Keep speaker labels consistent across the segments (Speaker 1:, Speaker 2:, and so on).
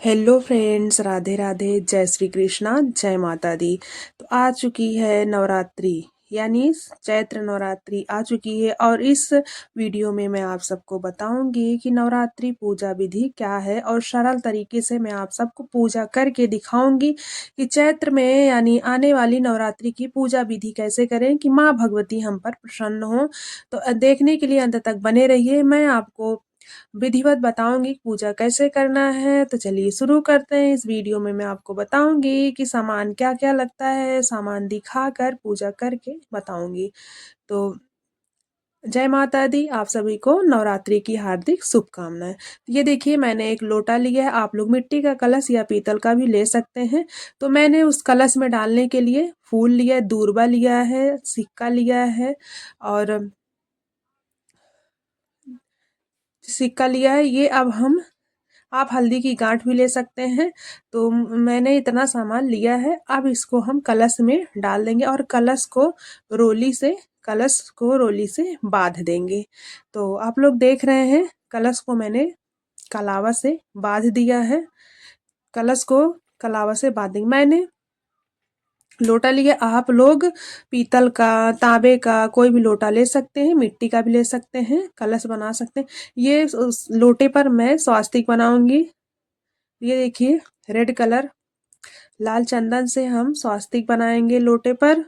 Speaker 1: Hello friends, Radhe Radhe, जय श्री कृष्णा, जय माता दी। तो आ चुकी है नवरात्रि, यानी चैत्र नवरात्रि आ चुकी है। और इस वीडियो में मैं आप सबको बताऊंगी कि नवरात्रि पूजा विधि क्या है, और सरल तरीके से मैं आप सबको पूजा करके दिखाऊंगी कि चैत्र में यानी आने वाली नवरात्रि की पूजा विधि कैसे करें कि माँ भगवती हम पर प्रसन्न हो। तो देखने के लिए अंत तक बने रहिए। मैं आपको विधिवत बताऊंगी पूजा कैसे करना है। तो चलिए शुरू करते हैं। इस वीडियो में मैं आपको बताऊंगी कि सामान क्या क्या लगता है, सामान दिखाकर पूजा करके बताऊंगी। तो जय माता दी, आप सभी को नवरात्रि की हार्दिक शुभकामनाएं। ये देखिए, मैंने एक लोटा लिया है। आप लोग मिट्टी का कलश या पीतल का भी ले सकते हैं। तो मैंने उस कलश में डालने के लिए फूल लिया है, दूर्बा लिया है, सिक्का लिया है और सिक्का लिया है। ये अब हम आप हल्दी की गांठ भी ले सकते हैं। तो मैंने इतना सामान लिया है। अब इसको हम कलश में डाल देंगे और कलश को रोली से बांध देंगे। तो आप लोग देख रहे हैं, कलश को मैंने कलावा से बांध दिया है। कलश को कलावा से बांध देंगे। मैंने लोटा लिया, आप लोग पीतल का, तांबे का कोई भी लोटा ले सकते हैं, मिट्टी का भी ले सकते हैं, कलश बना सकते हैं। ये उस लोटे पर मैं स्वास्तिक बनाऊंगी। ये देखिए, रेड कलर लाल चंदन से हम स्वास्तिक बनाएंगे लोटे पर।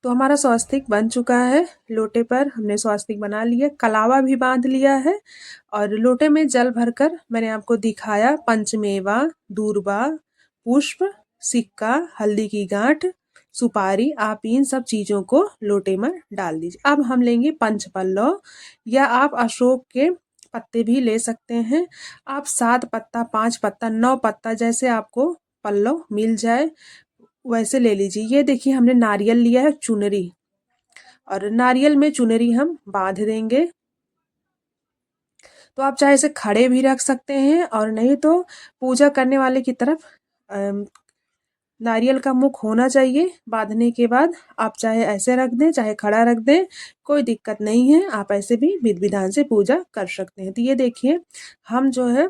Speaker 1: तो हमारा स्वास्तिक बन चुका है। लोटे पर हमने स्वास्तिक बना लिया, कलावा भी बांध लिया है और लोटे में जल भरकर मैंने आपको दिखाया। पंचमेवा, दूर्बा, पुष्प, सिक्का, हल्दी की गांठ, सुपारी, आप इन सब चीजों को लोटे में डाल दीजिए। अब हम लेंगे पंचपल्लव, या आप अशोक के पत्ते भी ले सकते हैं। आप 7 पत्ता, 5 पत्ता, 9 पत्ता, जैसे आपको पल्लव मिल जाए वैसे ले लीजिए। ये देखिए, हमने नारियल लिया है, चुनरी, और नारियल में चुनरी हम बांध देंगे। तो आप चाहे इसे खड़े भी रख सकते हैं, और नहीं तो पूजा करने वाले की तरफ नारियल का मुख होना चाहिए। बांधने के बाद आप चाहे ऐसे रख दें, चाहे खड़ा रख दें, कोई दिक्कत नहीं है। आप ऐसे भी विधि विधान से पूजा कर सकते हैं। तो ये देखिए, हम जो है,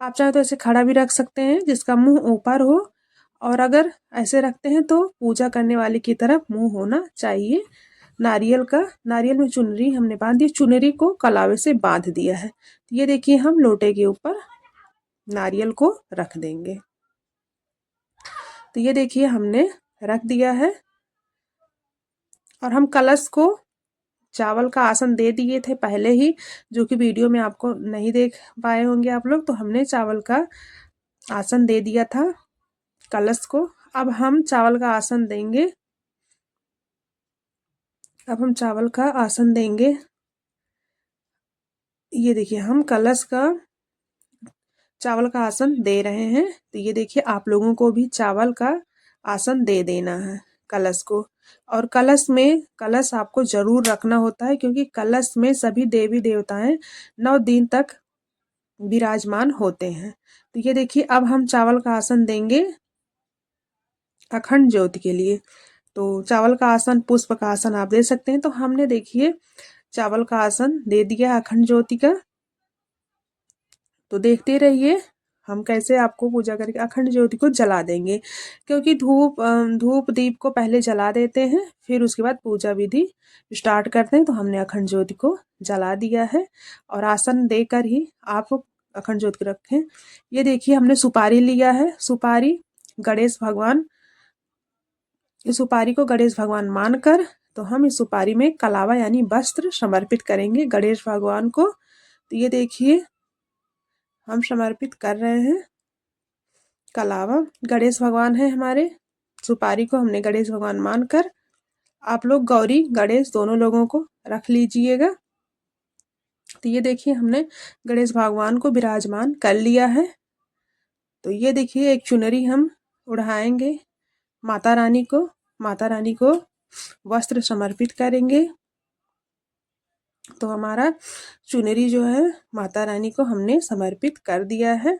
Speaker 1: आप चाहे तो ऐसे खड़ा भी रख सकते हैं जिसका मुंह ऊपर हो, और अगर ऐसे रखते हैं तो पूजा करने वाले की तरफ मुंह होना चाहिए। नारियल में चुनरी हमने बांध दी, चुनरी को कलावे से बांध दिया है। तो ये देखिए, हम लोटे के ऊपर नारियल को रख देंगे। तो ये देखिए, हमने रख दिया है। और हम कलश को चावल का आसन दे दिए थे पहले ही, जो कि वीडियो में आपको नहीं देख पाए होंगे आप लोग। तो हमने चावल का आसन दे दिया था कलश को। अब हम चावल का आसन देंगे। ये देखिए, हम कलश का चावल का आसन दे रहे हैं। तो ये देखिए, आप लोगों को भी चावल का आसन दे देना है कलश को। और कलश आपको जरूर रखना होता है, क्योंकि कलश में सभी देवी देवताएं 9 दिन तक विराजमान होते हैं। तो ये देखिए, अब हम चावल का आसन देंगे अखंड ज्योति के लिए। तो चावल का आसन, पुष्प का आसन आप दे सकते हैं। तो हमने देखिए चावल का आसन दे दिया अखंड ज्योति का। तो देखते रहिए हम कैसे आपको पूजा करके अखंड ज्योति को जला देंगे, क्योंकि धूप दीप को पहले जला देते हैं, फिर उसके बाद पूजा विधि स्टार्ट करते हैं। तो हमने अखंड ज्योति को जला दिया है, और आसन देकर ही आप अखंड ज्योति रखें। ये देखिए, हमने सुपारी लिया है। इस सुपारी को गणेश भगवान मानकर, तो हम इस सुपारी में कलावा यानी वस्त्र समर्पित करेंगे गणेश भगवान को। तो ये देखिए, हम समर्पित कर रहे हैं कलावा। गणेश भगवान है हमारे। सुपारी को हमने गणेश भगवान मानकर, आप लोग गौरी गणेश दोनों लोगों को रख लीजिएगा। तो ये देखिए, हमने गणेश भगवान को विराजमान कर लिया है। तो ये देखिए, एक चुनरी हम उड़ाएंगे माता रानी को वस्त्र समर्पित करेंगे। तो हमारा चुनरी जो है, माता रानी को हमने समर्पित कर दिया है।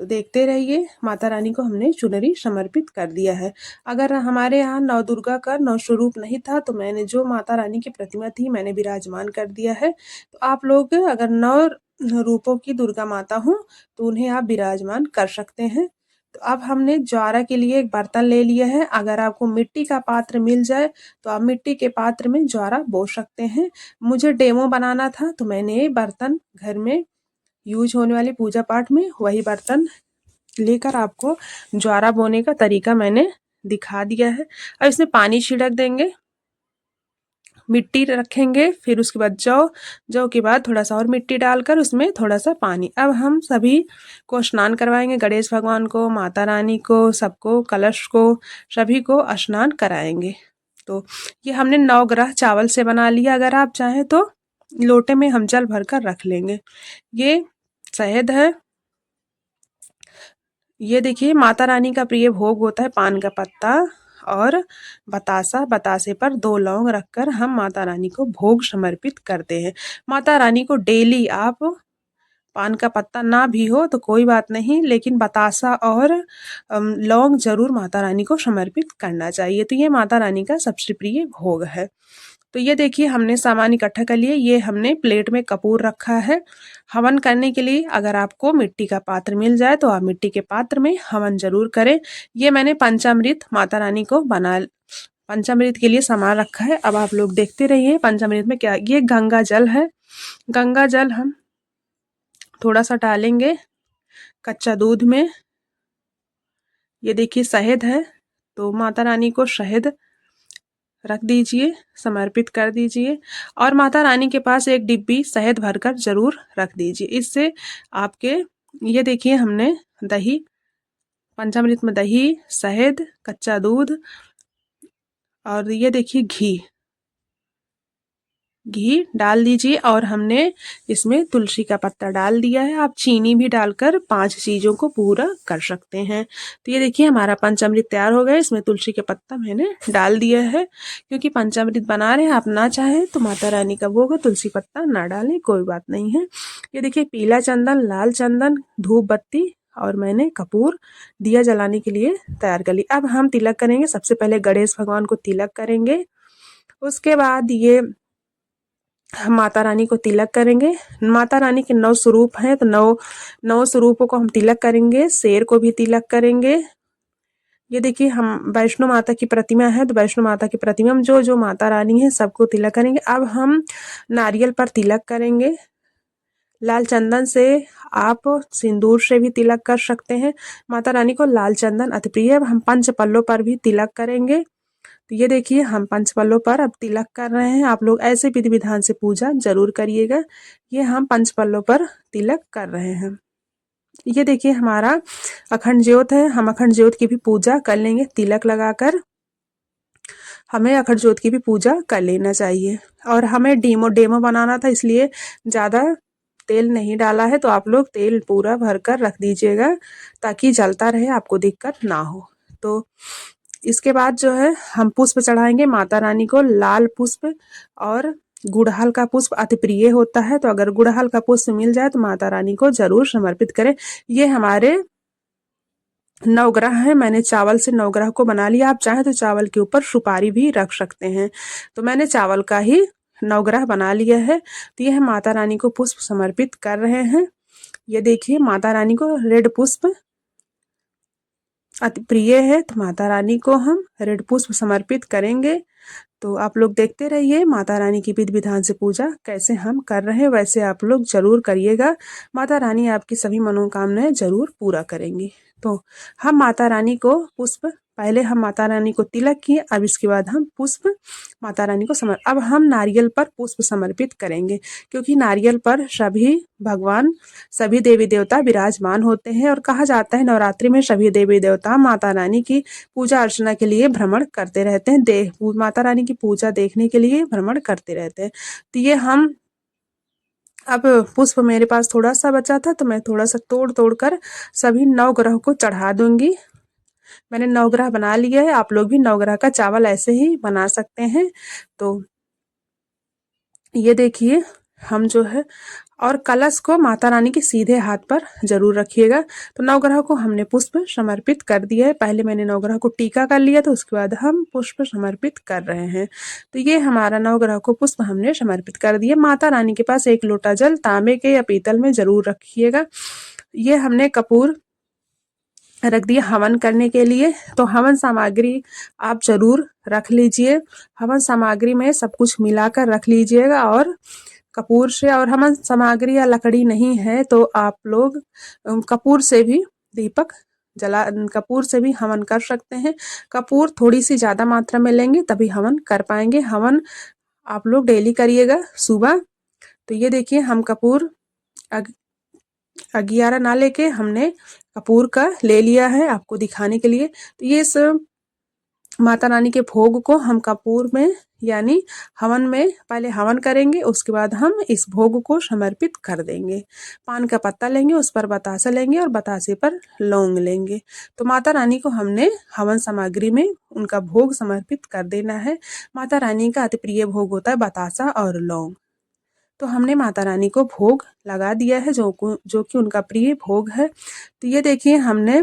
Speaker 1: तो देखते रहिए, माता रानी को हमने चुनरी समर्पित कर दिया है। अगर हमारे यहाँ नौ दुर्गा का नौ स्वरूप नहीं था तो मैंने जो माता रानी की प्रतिमा थी मैंने विराजमान कर दिया है। तो आप लोग अगर नौ रूपों की दुर्गा माता हो तो उन्हें आप विराजमान कर सकते हैं। तो अब हमने ज्वारा के लिए एक बर्तन ले लिया है। अगर आपको मिट्टी का पात्र मिल जाए तो आप मिट्टी के पात्र में ज्वारा बो सकते हैं। मुझे डेमो बनाना था तो मैंने बर्तन घर में यूज होने वाली पूजा पाठ में वही बर्तन लेकर आपको ज्वारा बोने का तरीका मैंने दिखा दिया है। अब इसमें पानी छिड़क देंगे, मिट्टी रखेंगे, फिर उसके बाद जौ के बाद थोड़ा सा और मिट्टी डालकर उसमें थोड़ा सा पानी। अब हम सभी को स्नान करवाएंगे, गणेश भगवान को, माता रानी को, सबको, कलश को, सभी को स्नान कराएंगे। तो ये हमने नवग्रह चावल से बना लिया। अगर आप चाहें तो लोटे में हम जल भरकर रख लेंगे। ये शहद है। ये देखिए माता रानी का प्रिय भोग होता है पान का पत्ता और बतासा। बतासे पर 2 लौंग रखकर हम माता रानी को भोग समर्पित करते हैं। माता रानी को डेली आप पान का पत्ता ना भी हो तो कोई बात नहीं, लेकिन बतासा और लौंग जरूर माता रानी को समर्पित करना चाहिए। तो ये माता रानी का सबसे प्रिय भोग है। तो ये देखिए हमने सामान इकट्ठा कर लिए। ये हमने प्लेट में कपूर रखा है। हवन करने के लिए अगर आपको मिट्टी का पात्र मिल जाए तो आप मिट्टी के पात्र में हवन जरूर करें। ये मैंने पंचामृत माता रानी को पंचामृत के लिए सामान रखा है। अब आप लोग देखते रहिए पंचामृत में क्या। ये गंगा जल है। गंगा जल हम थोड़ा सा डालेंगे कच्चा दूध में। ये देखिए शहद है, तो माता रानी को शहद रख दीजिए, समर्पित कर दीजिए। और माता रानी के पास एक डिब्बी शहद भरकर जरूर रख दीजिए। इससे आपके ये देखिए हमने दही, पंचामृत में दही, शहद, कच्चा दूध और ये देखिए घी डाल दीजिए। और हमने इसमें तुलसी का पत्ता डाल दिया है। आप चीनी भी डालकर 5 चीज़ों को पूरा कर सकते हैं। तो ये देखिए हमारा पंचामृत तैयार हो गया। इसमें तुलसी के पत्ता मैंने डाल दिया है क्योंकि पंचामृत बना रहे हैं। आप ना चाहें तो माता रानी का भोग तुलसी पत्ता ना डालें, कोई बात नहीं है। ये देखिए पीला चंदन, लाल चंदन, धूप बत्ती और मैंने कपूर दिया जलाने के लिए तैयार कर ली। अब हम तिलक करेंगे। सबसे पहले गणेश भगवान को तिलक करेंगे, उसके बाद ये हम माता रानी को तिलक करेंगे। माता रानी के 9 स्वरूप हैं तो 9 स्वरूपों को हम तिलक करेंगे। शेर को भी तिलक करेंगे। ये देखिए हम वैष्णो माता की प्रतिमा है तो वैष्णो माता की प्रतिमा में जो जो माता रानी है सबको तिलक करेंगे। अब हम नारियल पर तिलक करेंगे। लाल चंदन से, आप सिंदूर से भी तिलक कर सकते हैं। माता रानी को लाल चंदन अति प्रिय है। हम पंच पल्लों पर भी तिलक करेंगे। तो ये देखिए हम पंचपल्लों पर अब तिलक कर रहे हैं। आप लोग ऐसे विधि विधान से पूजा जरूर करिएगा। ये हम पंचपल्लों पर तिलक कर रहे हैं। ये देखिए हमारा अखंड ज्योत है। हम अखंड ज्योत की भी पूजा कर लेंगे। तिलक लगाकर हमें अखंड ज्योत की भी पूजा कर लेना चाहिए। और हमें डेमो बनाना था इसलिए ज़्यादा तेल नहीं डाला है। तो आप लोग तेल पूरा भरकर रख दीजिएगा ताकि जलता रहे, आपको दिक्कत ना हो। तो इसके बाद जो है हम पुष्प चढ़ाएंगे माता रानी को। लाल पुष्प और गुड़हल का पुष्प अति प्रिय होता है। तो अगर गुड़हल का पुष्प मिल जाए तो माता रानी को जरूर समर्पित करें। ये हमारे नवग्रह है। मैंने चावल से नवग्रह को बना लिया। आप चाहें तो चावल के ऊपर सुपारी भी रख सकते हैं। तो मैंने चावल का ही नवग्रह बना लिया है। तो यह माता रानी को पुष्प समर्पित कर रहे हैं। ये देखिए माता रानी को रेड पुष्प अति प्रिय है तो माता रानी को हम रेड पुष्प समर्पित करेंगे। तो आप लोग देखते रहिए माता रानी की विधि विधान से पूजा कैसे हम कर रहे हैं, वैसे आप लोग जरूर करिएगा। माता रानी आपकी सभी मनोकामनाएं जरूर पूरा करेंगी। तो हम माता रानी को पुष्प, पहले हम माता रानी को तिलक किए, अब इसके बाद हम पुष्प माता रानी को अब हम नारियल पर पुष्प समर्पित करेंगे क्योंकि नारियल पर सभी भगवान, सभी देवी देवता विराजमान होते हैं। और कहा जाता है नवरात्रि में सभी देवी देवता माता रानी की पूजा अर्चना के लिए भ्रमण करते रहते हैं। माता रानी की पूजा देखने के लिए भ्रमण करते रहते हैं। तो ये हम अब पुष्प मेरे पास थोड़ा सा बचा था तो मैं थोड़ा सा तोड़ कर सभी 9 ग्रह को चढ़ा दूंगी। मैंने 9 ग्रह बना लिया है। आप लोग भी 9 ग्रह का चावल ऐसे ही बना सकते हैं। तो ये देखिए हम जो है और कलश को माता रानी के सीधे हाथ पर जरूर रखिएगा। तो नवग्रह को हमने पुष्प समर्पित कर दिया है। पहले मैंने नवग्रह को टीका कर लिया था, उसके बाद हम पुष्प समर्पित कर रहे हैं। तो ये हमारा नवग्रह को पुष्प हमने समर्पित कर दिए। माता रानी के पास एक लोटा जल तांबे के या पीतल में जरूर रखिएगा। ये हमने कपूर रख दिया हवन करने के लिए। तो हवन सामग्री आप जरूर रख लीजिए। हवन सामग्री में सब कुछ मिलाकर रख लीजिएगा। और कपूर से, और हवन सामग्री या लकड़ी नहीं है तो आप लोग कपूर से भी दीपक कपूर से भी हवन कर सकते हैं। कपूर थोड़ी सी ज्यादा मात्रा में लेंगे तभी हवन कर पाएंगे। हवन आप लोग डेली करिएगा सुबह। तो ये देखिए हम कपूर 11 ना लेके हमने कपूर का ले लिया है आपको दिखाने के लिए। तो ये सब माता रानी के भोग को हम कपूर में यानी हवन में पहले हवन करेंगे, उसके बाद हम इस भोग को समर्पित कर देंगे। पान का पत्ता लेंगे, उस पर बतासा लेंगे और बतासे पर लौंग लेंगे। तो माता रानी को हमने हवन सामग्री में उनका भोग समर्पित कर देना है। माता रानी का अति प्रिय भोग होता है बतासा और लौंग। तो हमने माता रानी को भोग लगा दिया है जो कि उनका प्रिय भोग है। तो ये देखिए हमने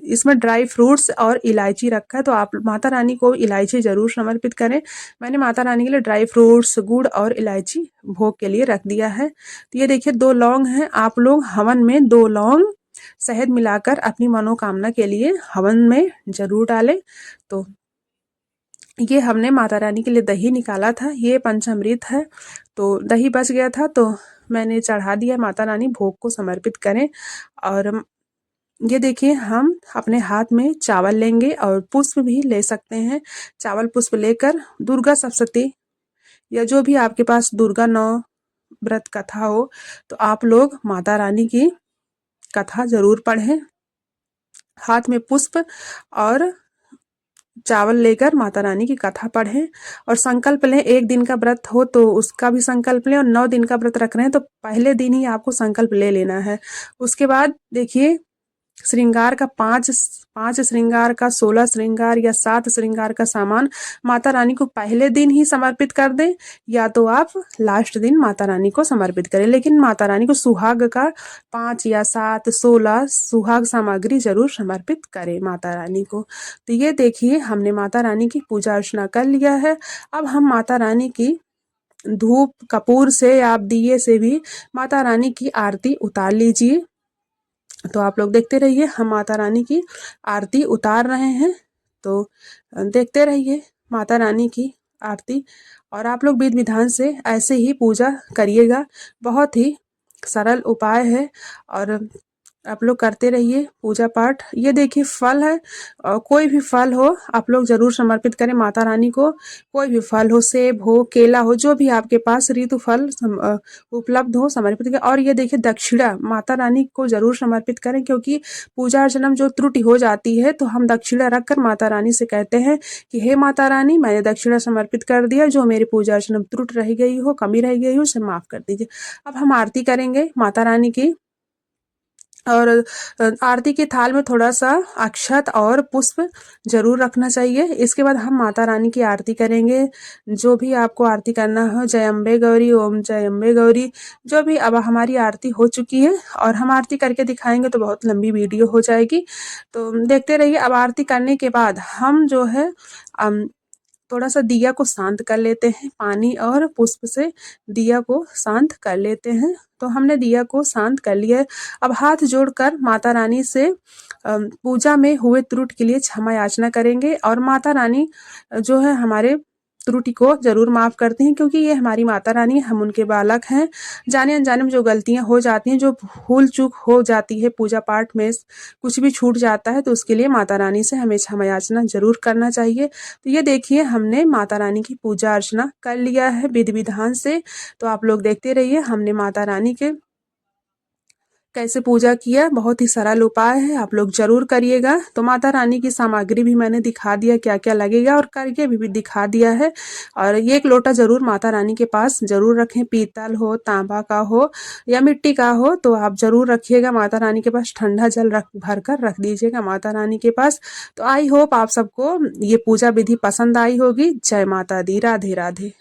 Speaker 1: इसमें ड्राई फ्रूट्स और इलायची रखा है। तो आप माता रानी को इलायची जरूर समर्पित करें। मैंने माता रानी के लिए ड्राई फ्रूट्स, गुड़ और इलायची भोग के लिए रख दिया है। तो ये देखिए 2 लौंग हैं। आप लोग हवन में 2 लौंग शहद मिलाकर अपनी मनोकामना के लिए हवन में जरूर डालें। तो ये हमने माता रानी के लिए दही निकाला था, ये पंचामृत है। तो दही बच गया था तो मैंने चढ़ा दिया। माता रानी भोग को समर्पित करें। और ये देखिए हम अपने हाथ में चावल लेंगे और पुष्प भी ले सकते हैं। चावल पुष्प लेकर दुर्गा सप्तशती या जो भी आपके पास दुर्गा नौ व्रत कथा हो तो आप लोग माता रानी की कथा जरूर पढ़ें। हाथ में पुष्प और चावल लेकर माता रानी की कथा पढ़ें और संकल्प लें। 1 दिन का व्रत हो तो उसका भी संकल्प लें, और 9 दिन का व्रत रख रहे हैं तो पहले दिन ही आपको संकल्प ले लेना है। उसके बाद देखिए श्रृंगार का 5 श्रृंगार का, 16 श्रृंगार या 7 श्रृंगार का सामान माता रानी को पहले दिन ही समर्पित कर दें, या तो आप लास्ट दिन माता रानी को समर्पित करें। लेकिन माता रानी को सुहाग का 5 या 7, 16 सुहाग सामग्री जरूर समर्पित करें माता रानी को। तो ये देखिए हमने माता रानी की पूजा अर्चना कर लिया है। अब हम माता रानी की धूप कपूर से या आप दिए से भी माता रानी की आरती उतार लीजिए। तो आप लोग देखते रहिए, हम माता रानी की आरती उतार रहे हैं। तो देखते रहिए माता रानी की आरती। और आप लोग विधि विधान से ऐसे ही पूजा करिएगा। बहुत ही सरल उपाय है और आप लोग करते रहिए पूजा पाठ। ये देखिए फल है, और कोई भी फल हो आप लोग जरूर समर्पित करें माता रानी को। कोई भी फल हो, सेब हो, केला हो, जो भी आपके पास ऋतु फल उपलब्ध हो समर्पित करें। और ये देखिए दक्षिणा माता रानी को जरूर समर्पित करें, क्योंकि पूजा अर्चना में जो त्रुटि हो जाती है तो हम दक्षिणा रखकर माता रानी से कहते हैं कि हे माता रानी, मैंने दक्षिणा समर्पित कर दिया, जो मेरी पूजा अर्चना में त्रुटि रह गई हो, कमी रह गई हो, उसे माफ कर दीजिए। अब हम आरती करेंगे माता रानी की। और आरती के थाल में थोड़ा सा अक्षत और पुष्प जरूर रखना चाहिए। इसके बाद हम माता रानी की आरती करेंगे। जो भी आपको आरती करना हो, जय अम्बे गौरी, ओम जय अम्बे गौरी, जो भी। अब हमारी आरती हो चुकी है और हम आरती करके दिखाएंगे तो बहुत लंबी वीडियो हो जाएगी, तो देखते रहिए। अब आरती करने के बाद हम जो है थोड़ा सा दिया को शांत कर लेते हैं। पानी और पुष्प से दिया को शांत कर लेते हैं। तो हमने दिया को शांत कर लिया है। अब हाथ जोड़कर माता रानी से पूजा में हुए त्रुटि के लिए क्षमा याचना करेंगे। और माता रानी जो है हमारे त्रुटि को जरूर माफ करती हैं, क्योंकि ये हमारी माता रानी, हम उनके बालक हैं। जाने अनजाने में जो गलतियां हो जाती हैं, जो भूल चूक हो जाती है, पूजा पाठ में कुछ भी छूट जाता है, तो उसके लिए माता रानी से हमें क्षमा याचना जरूर करना चाहिए। तो ये देखिए हमने माता रानी की पूजा अर्चना कर लिया है विधि विधान से। तो आप लोग देखते रहिए हमने माता रानी के कैसे पूजा किया। बहुत ही सरल उपाय है, आप लोग जरूर करिएगा। तो माता रानी की सामग्री भी मैंने दिखा दिया क्या क्या लगेगा, और करके भी दिखा दिया है। और ये 1 लोटा जरूर माता रानी के पास जरूर रखें। पीतल हो, तांबा का हो या मिट्टी का हो तो आप जरूर रखिएगा। माता रानी के पास ठंडा जल भर कर रख दीजिएगा माता रानी के पास। तो आई होप आप सबको ये पूजा विधि पसंद आई होगी। जय माता दी, राधे राधे।